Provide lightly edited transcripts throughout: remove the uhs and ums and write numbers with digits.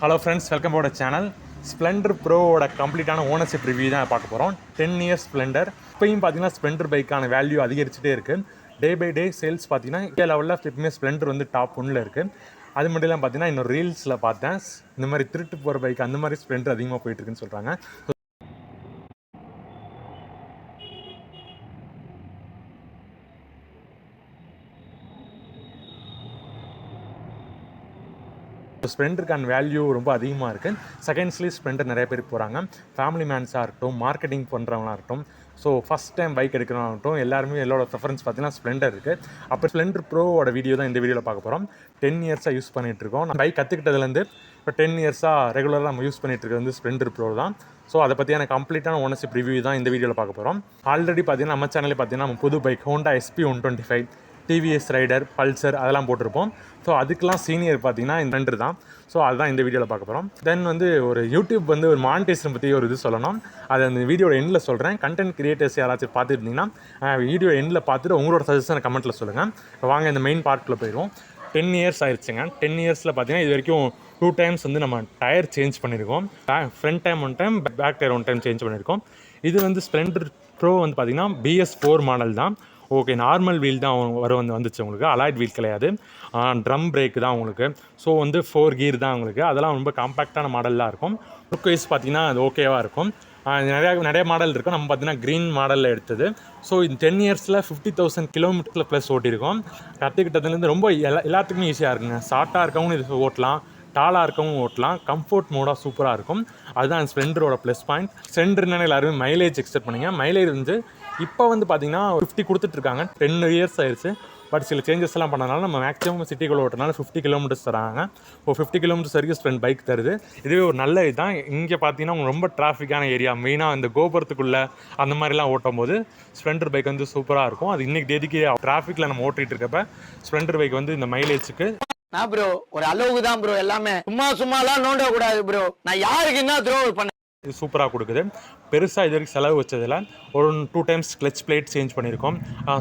Hello friends, welcome to our channel. Splendor Pro ஓட கம்ப்ளீட்டான ownership review தான் பார்க்க போகிறோம். 10 இயர்ஸ் ஸ்ப்ளெண்டர். இப்போயும் பார்த்தீங்கன்னா ஸ்ப்ளெண்டர் பைக்கான வேல்யூ அதிகரிச்சுட்டே இருக்குது. டே பை டே சேல்ஸ் பார்த்தீங்கன்னா இந்த லெவலில் எப்பவுமே ஸ்ப்ளெண்டர் வந்து டாப் 1ல் இருக்குது. அது மட்டும் இல்லாமல் பார்த்தீங்கன்னா இன்னும் ரீல்ஸில் பார்த்தேன் இந்த மாதிரி திருட்டு போகிற பைக் அந்த மாதிரி ஸ்ப்ளெண்டர் அதிகமாக போயிட்டுருக்குன்னு சொல்கிறாங்க. ஸ்ப்ளெண்டருக்கான வேல்யூ ரொம்ப அதிகமாக இருக்குது. செகண்ட்ஸ்லேயே ஸ்ப்ளெண்டர் நிறைய பேர் போகிறாங்க. ஃபேமிலி மேன்ஸாக இருக்கட்டும், மார்க்கெட்டிங் பண்ணுறவங்களாக இருக்கட்டும், ஸோ ஃபஸ்ட் டைம் பைக் எடுக்கிறவங்கட்டும் எல்லாருமே எல்லோட ப்ரிஃபரன்ஸ் பார்த்தீங்கன்னா ஸ்ப்ளெண்டர் இருக்குது. அப்போ ஸ்ப்ளெண்டர் ப்ரோவோட வீடியோ தான் இந்த வீடியோவில் பார்க்க போகிறோம். 10 இயர்ஸாக யூஸ் பண்ணிகிட்ருக்கோம். நான் பைக் கற்றுக்கிட்டதுலேருந்து இப்போ 10 இயர்ஸாக ரெகுலராக நம்ம யூஸ் பண்ணிகிட்ருக்கிறது வந்து ஸ்ப்ளெண்டர் ப்ரோ தான். ஸோ அதை பற்றியான கம்ப்ளீட்டான ஓனர்ஷிப் ரிவ்யூ தான் இந்த வீடியோவில் பார்க்க போகிறோம். ஆல்ரெடி பார்த்தீங்கன்னா நம்ம சேனலில் பார்த்தீங்கன்னா நம்ம புது bike Honda SP 125, TVS Raider, Pulsar அதெல்லாம் போட்டிருப்போம். ஸோ அதுக்கெலாம் சீனியர் பார்த்தீங்கன்னா இந்த ஸ்ப்ளெண்டர் தான். ஸோ அதுதான் இந்த வீடியோவில் பார்க்க போகிறோம். தென் வந்து ஒரு யூடியூப் வந்து ஒரு மானிட்டைசேஷன் பற்றி ஒரு இது சொல்லணும். அதை அந்த வீடியோட எண்டில் சொல்கிறேன். கண்டென்ட் கிரியேட்டர்ஸ் யாராச்சும் பார்த்துருந்தீங்கன்னா வீடியோ எண்டில் பார்த்துட்டு உங்களோட சஜஷனை கமெண்ட்டில் சொல்லுங்கள். வாங்க இந்த மெயின் பார்ட்டில் போயிடுவோம். 10 இயர்ஸ் ஆயிடுச்சுங்க. 10 இயர்ஸில் பார்த்தீங்கன்னா இது வரைக்கும் 2 டைம்ஸ் வந்து நம்ம டயர் சேஞ்ச் பண்ணியிருக்கோம். Front time 1 time, back tyre 1 time change பண்ணியிருக்கோம். இது வந்து ஸ்ப்ளெண்டர் ப்ரோ வந்து பார்த்திங்கன்னா BS4 மாடல் தான். ஓகே, நார்மல் வீல் தான் வந்துச்சு உங்களுக்கு, அலாய்ட் வீல் கிடையாது. ட்ரம் பிரேக் தான் உங்களுக்கு. ஸோ வந்து 4 கீர் தான் உங்களுக்கு. அதெல்லாம் ரொம்ப காம்பேக்டான மாடலாக இருக்கும். லுக் வைஸ் பார்த்தீங்கன்னா அது ஓகேவாக இருக்கும். நிறைய மாடல் இருக்கும். நம்ம பார்த்தீங்கன்னா க்ரீன் மாடலில் எடுத்தது. ஸோ இந்த 10 இயர்ஸில் 50,000 கிலோமீட்டரில் ப்ளஸ் ஓட்டியிருக்கோம். கற்றுக்கிட்டதுலேருந்து ரொம்ப எல்லாத்துக்குமே ஈஸியாக இருக்குங்க. ஷார்ட்டாக இருக்கவங்க இது ஓட்டலாம், டாலாக இருக்கவும் ஓட்டலாம். கம்ஃபர்ட் மோடாக சூப்பராக இருக்கும். அதுதான் ஸ்ப்ளெண்டரோட ப்ளஸ் பாயிண்ட். ஸ்ப்ளெண்டர்னால எல்லாருமே மைலேஜ் எக்ஸ்பெக்ட் பண்ணிங்க. மைலேஜ் வந்து இப்போ வந்து பார்த்தீங்கன்னா 50 கொடுத்துட்ருக்காங்க. 10 இயர்ஸ் ஆயிடுச்சு. பட் சில சேஞ்சஸ் எல்லாம் பண்ணனால நம்ம மேக்ஸிமம் சிட்டிக்குள்ளே ஓட்டுறதுனால 50 கிலோமீட்டர்ஸ் தராங்க. 50 கிலோமீட்டர்ஸ் வரைக்கும் ஸ்ப்ளெண்ட் பைக் தருது. இதுவே ஒரு நல்ல இதுதான். இங்கே பார்த்தீங்கன்னா ரொம்ப டிராஃபிக்கான ஏரியா, மெயினாக இந்த கோபுரத்துக்குள்ளே அந்த மாதிரிலாம் ஓட்டும் போது ஸ்ப்ளெண்டர் பைக் வந்து சூப்பராக இருக்கும். அது இன்றைக்கி தேதிக்கு டிராஃபிக்கில் நம்ம ஓட்டிகிட்டு இருக்கப்ப ஸ்ப்ளெண்டர் பைக் வந்து இந்த மைலேஜுக்கு நான் ப்ரோ ஒரு அளவுக்கு தான் ப்ரோ. எல்லாமே சும்மாலாம் நோண்ட கூடாது ப்ரோ. நான் யாருக்கு என்ன த்ரோ பண்ணேன் இது சூப்பராக கொடுக்குது. பெருசாக இது வரைக்கும் செலவு வச்சதில் ஒரு 2 டைம்ஸ் கிளச் பிளேட் சேஞ்ச் பண்ணியிருக்கோம்.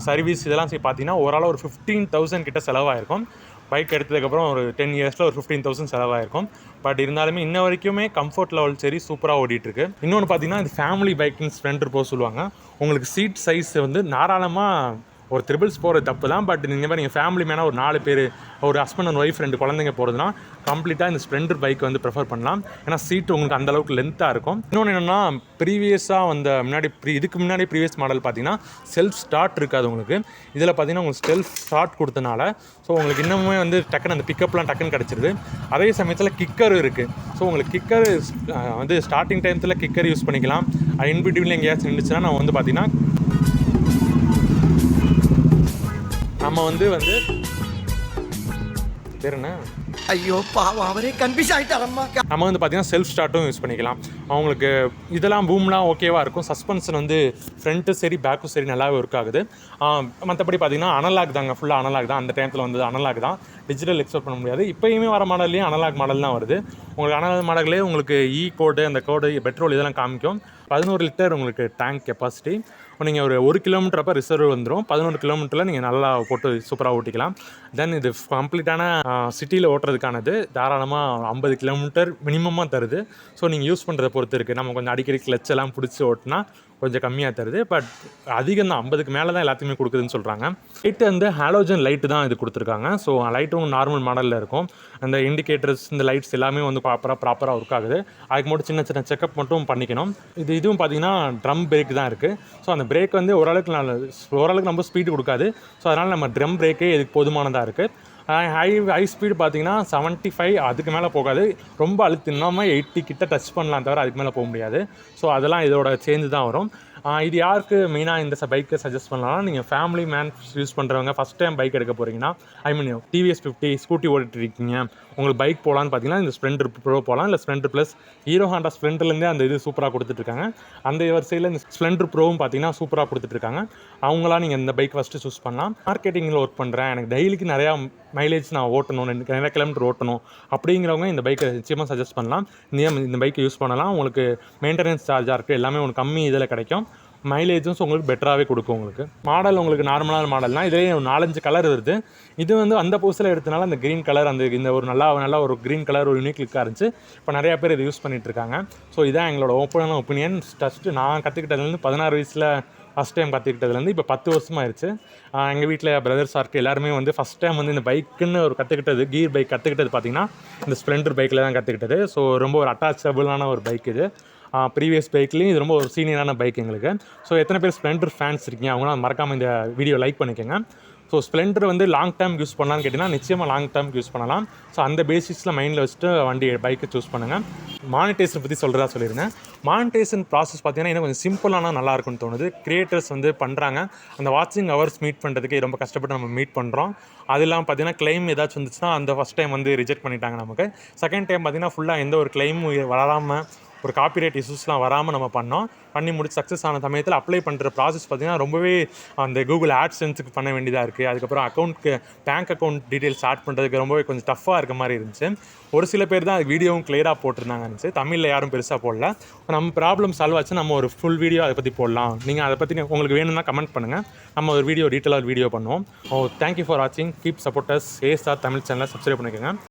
சர்வீஸ் இதெல்லாம் பார்த்தீங்கன்னா ஓரளவு ஒரு 15,000 கிட்ட செலவாயிருக்கும். பைக் எடுத்ததுக்கப்புறம் ஒரு 10 இயர்ஸில் ஒரு 15,000 செலவாயிருக்கும். பட் இருந்தாலுமே இன்ன வரைக்குமே கம்ஃபர்ட் லெவல் சரி சூப்பராக ஓடிட்டுருக்கு. இன்னொன்று பார்த்தீங்கன்னா இது ஃபேமிலி பைக்கிங் ஸ்ப்ளெண்டர் போக சொல்லுவாங்க. உங்களுக்கு சீட் சைஸ் வந்து தாராளமாக ஒரு ட்ரிபிள்ஸ் போகிறது தப்பு தான். பட் இந்த மாதிரி நீங்கள் ஃபேமிலி மேனாக ஒரு 4 பேர், ஒரு ஹஸ்பண்ட் அண்ட் ஒய்ஃப் 2 குழந்தைங்க போகிறதுனா கம்ப்ளீட்டாக இந்த ஸ்ப்ளெண்டர் பைக் வந்து ப்ரிஃபர் பண்ணலாம். ஏன்னா சீட்டு உங்களுக்கு அந்தளவுக்கு லென்த்தாக இருக்கும். இன்னொன்று என்னென்னா ப்ரீவியஸாக வந்த இதுக்கு முன்னாடி ப்ரீவியஸ் மாடல் பார்த்தீங்கன்னா செல்ஃப் ஸ்டார்ட் இருக்காது உங்களுக்கு. இதில் பார்த்தீங்கன்னா உங்களுக்கு செல்ஃப் ஸ்டார்ட் கொடுத்தனால ஸோ உங்களுக்கு இன்னமுமே வந்து டக்குன்னு அந்த பிக்கப்லாம் டக்குன்னு கிடச்சிருது. அதே சமயத்தில் கிக்கர் இருக்குது. ஸோ உங்களுக்கு கிக்கர் வந்து ஸ்டார்டிங் டைமத்தில் கிக்கர் யூஸ் பண்ணிக்கலாம். இன்பிட்வீனில் எங்கேயாச்சும் நின்றுச்சுன்னா நம்ம வந்து பார்த்திங்கன்னா நம்ம வந்து பேர் என்ன, ஐயோ பாவம் அவரே கன்ஃபியூஸ் ஆகிட்டாரம்மா. நம்ம வந்து பார்த்தீங்கன்னா செல்ஃப் ஸ்டார்ட்டும் யூஸ் பண்ணிக்கலாம். அவங்களுக்கு இதெல்லாம் பூம்லாம் ஓகேவாக இருக்கும். சஸ்பென்ஷன் வந்து ஃப்ரண்ட்டும் சரி பேக்கும் சரி நல்லாவே ஒர்க் ஆகுது. மற்றபடி பார்த்தீங்கன்னா அனலாக் தாங்க, ஃபுல்லாக அனலாக் தான். அந்த டைத்தில் வந்து அனலாக் தான், டிஜிட்டல் எக்ஸ்பெக்ட் பண்ண முடியாது. இப்போயுமே வர மாடல்லையும் அனலாக் மாடல் தான் வருது. உங்களுக்கு அனலாக் மாடல்லே உங்களுக்கு கோடு, அந்த கோடு, பெட்ரோல் இதெல்லாம் காமிக்கும். 11 லிட்டர் உங்களுக்கு டேங்க் கெப்பாசிட்டி. நீங்கள் ஒரு 1 கிலோமீட்டர் அப்போ ரிசர்வ் வந்துடும். 11 கிலோமீட்டரில் நீங்கள் நல்லா போட்டு சூப்பராக ஓட்டிக்கலாம். தென் இது கம்ப்ளீட்டான சிட்டியில் ஓட்டுறதுக்கானது. தாராளமாக 50 கிலோமீட்டர் மினிமமாக தருது. ஸோ நீங்கள் யூஸ் பண்ணுறதை பொறுத்து இருக்குது. நம்ம கொஞ்சம் அடிக்கடி கிளச்செல்லாம் பிடிச்சி ஓட்டினா கொஞ்சம் கம்மியாக தருது. பட் அதிகம் தான், 50க்கு மேலே தான் எல்லாத்தையுமே கொடுக்குதுன்னு சொல்கிறாங்க. லைட்டு வந்து ஹாலோஜன் லைட்டு தான் இது கொடுத்துருக்காங்க. ஸோ லைட்டும் நார்மல் மாடலில் இருக்கும். அந்த இண்டிகேட்டர்ஸ், இந்த லைட்ஸ் எல்லாமே வந்து ப்ராப்பராக ஒர்க் ஆகுது. அதுக்கு மட்டும் சின்ன சின்ன செக்அப் மட்டும் பண்ணிக்கணும். இதுவும் பார்த்தீங்கன்னா ட்ரம் பிரேக் தான் இருக்குது. ஸோ அந்த பிரேக் வந்து ஓரளவுக்கு நம்ம ஸ்பீடு கொடுக்காது. ஸோ அதனால் நம்ம ட்ரம் பிரேக்கே இதுக்கு போதுமானதாக இருக்குது. ஹை ஸ்பீடு பார்த்தீங்கன்னா 75, அதுக்கு மேலே போகாது. ரொம்ப இன்னும் 80 கிட்ட டச் பண்ணலாம் தவிர அதுக்கு மேலே போக முடியாது. ஸோ அதெல்லாம் இதோட சேஞ்சு தான் வரும். இது யாருக்கு மெயினாக இந்த பைக்கை சஜஸ்ட் பண்ணலாம்னா, நீங்கள் ஃபேமிலி மேன் யூஸ் பண்ணுறவங்க, ஃபஸ்ட் டைம் பைக் எடுக்க போகிறீங்கன்னா, டிவிஎஸ் 50 ஸ்கூட்டி ஓட்டிட்டு இருக்கீங்க, உங்களுக்கு பைக் போகலான்னு பார்த்தீங்கன்னா இந்த ஸ்ப்ளெண்டர் ப்ரோ போகலாம். இல்லை ஸ்ப்ளெண்டர் ப்ளஸ், ஹீரோ ஹாண்டா ஸ்ப்ளெண்டர்லேருந்தே அந்த இது சூப்பராக கொடுத்துட்ருக்காங்க. அந்த வரிசையில் இந்த ஸ்ப்ளெண்டர் ப்ரோவும் பார்த்தீங்கன்னா சூப்பராக கொடுத்துட்ருக்காங்க. அவங்களாம் நீங்கள் இந்த பைக் ஃபஸ்ட்டு சூஸ் பண்ணலாம். மார்க்கெட்டிங்கில் ஒர்க் பண்ணுறேன், எனக்கு டெய்லிக்கு நிறையா மைலேஜ் நான் ஓட்டணும், நிறைய கிலோமீட்டர் ஓட்டணும் அப்படிங்கிறவங்க இந்த பைக்கை நிச்சயமாக சஜஸ்ட் பண்ணலாம். இந்த பைக்கை யூஸ் பண்ணலாம். உங்களுக்கு மெயின்டெனன்ஸ் சார்ஜாக இருக்குது, எல்லாமே உங்களுக்கு கம்மி இதில் கிடைக்கும். மைலேஜும் ஸோ உங்களுக்கு பெட்டராகவே கொடுக்கும். உங்களுக்கு மாடல் உங்களுக்கு நார்மலான மாடல்னால் இதுலேயே 4-5 கலர் வருது. இது வந்து அந்த புதுசில் எடுத்தனால அந்த க்ரீன் கலர் அந்த இந்த ஒரு நல்லா ஒரு க்ரீன் கலர் ஒரு யூனிக் லுக்காக இருந்துச்சு. இப்போ நிறையா பேர் இது யூஸ் பண்ணிகிட்டு இருக்காங்க. ஸோ இதான் எங்களோட ஓப்பனான ஒப்பீனியன். ஃபஸ்ட்டு நான் கற்றுக்கிட்டதுலேருந்து 16 வயசில் ஃபஸ்ட் டைம் கற்றுக்கிட்டதுலேருந்து இப்போ 10 வருஷமாக ஆயிடுச்சு. எங்கள் வீட்டில் பிரதர்ஸ் ஆர்க்கு எல்லாருமே வந்து ஃபஸ்ட் டைம் வந்து இந்த பைக்குன்னு ஒரு கற்றுக்கிட்டது, கீர் பைக் கற்றுக்கிட்டது பார்த்திங்கன்னா இந்த ஸ்ப்ளெண்டர் பைக்கில் தான் கற்றுக்கிட்டது. ஸோ ரொம்ப ஒரு அட்டாச்சபிளான ஒரு பைக் இது. ப்ரீவியஸ் பைக்லேயும் இது ரொம்ப ஒரு சீனியரான பைக் எங்களுக்கு. ஸோ எத்தனை பேர் ஸ்ப்ளெண்டர் ஃபேன்ஸ் இருக்கீங்க அவங்களாம் மறக்காமல் இந்த வீடியோ லைக் பண்ணிக்கோங்க. ஸோ ஸ்ப்ளெண்டர் வந்து லாங் டேர்ம் யூஸ் பண்ணலான்னு கேட்டிங்கன்னா நிச்சயமாக லாங் டேர்ம் யூஸ் பண்ணலாம். ஸோ அந்த பேசிக்ஸில் மைண்டில் வச்சுட்டு பைக்கை சூஸ் பண்ணுங்கள். மானிட்டைசேஷன் பற்றி சொல்லியிருந்தேன். மானிட்டைசேஷன் ப்ராசஸ் பார்த்தீங்கன்னா இன்னும் கொஞ்சம் சிம்பிளான நல்லா இருக்குன்னு தோணுது. கிரியேட்டர்ஸ் வந்து பண்ணுறாங்க. அந்த வாட்சிங் ஹவர்ஸ் மீட் பண்ணுறதுக்கு ரொம்ப கஷ்டப்பட்டு நம்ம மீட் பண்ணுறோம். அது இல்லாமல் பார்த்தீங்கன்னா கிளைம் ஏதாச்சும் வந்துச்சுன்னா அந்த ஃபஸ்ட் டைம் வந்து ரிஜெக்ட் பண்ணிட்டாங்க நமக்கு. செகண்ட் டைம் பார்த்தீங்கன்னா ஃபுல்லாக எந்த ஒரு கிளைமும் வராமல் ஒரு காப்பிரைட் இஷ்யூஸ்லாம் வராமல் நம்ம பண்ணி முடிச்சு சக்ஸஸ் ஆன சமயத்தில் அப்ளை பண்ணுற ப்ராசஸ் பார்த்திங்கன்னா ரொம்பவே அந்த கூகுள் ஆட்சென்ஸுக்கு பண்ண வேண்டியதாக இருக்குது. அதுக்கப்புறம் பேங்க் அக்கௌண்ட் டீட்டெயில்ஸ் ஆட் பண்ணுறதுக்கு ரொம்பவே கொஞ்சம் டஃப்பாக இருக்க மாதிரி இருந்துச்சு. ஒரு சில பேர் தான் அது வீடியோவும் கிளியராக போட்டிருந்தாங்க இருந்துச்சு. தமிழில் யாரும் பெருசாக போடல. நம்ம ப்ராப்ளம் சால்வ் ஆச்சு நம்ம ஒரு ஃபுல் வீடியோ அதை பற்றி போடலாம். நீங்கள் அதை பற்றி உங்களுக்கு வேணும்னா கமெண்ட் பண்ணுங்கள். நம்ம ஒரு டீட்டெயிலாக வீடியோ பண்ணுவோம். தேங்க்யூ ஃபார் வாட்சிங். Keep supporters. ஏஸ்டார் தமிழ் சேனலை சப்ஸ்கிரைப் பண்ணிக்கோங்க.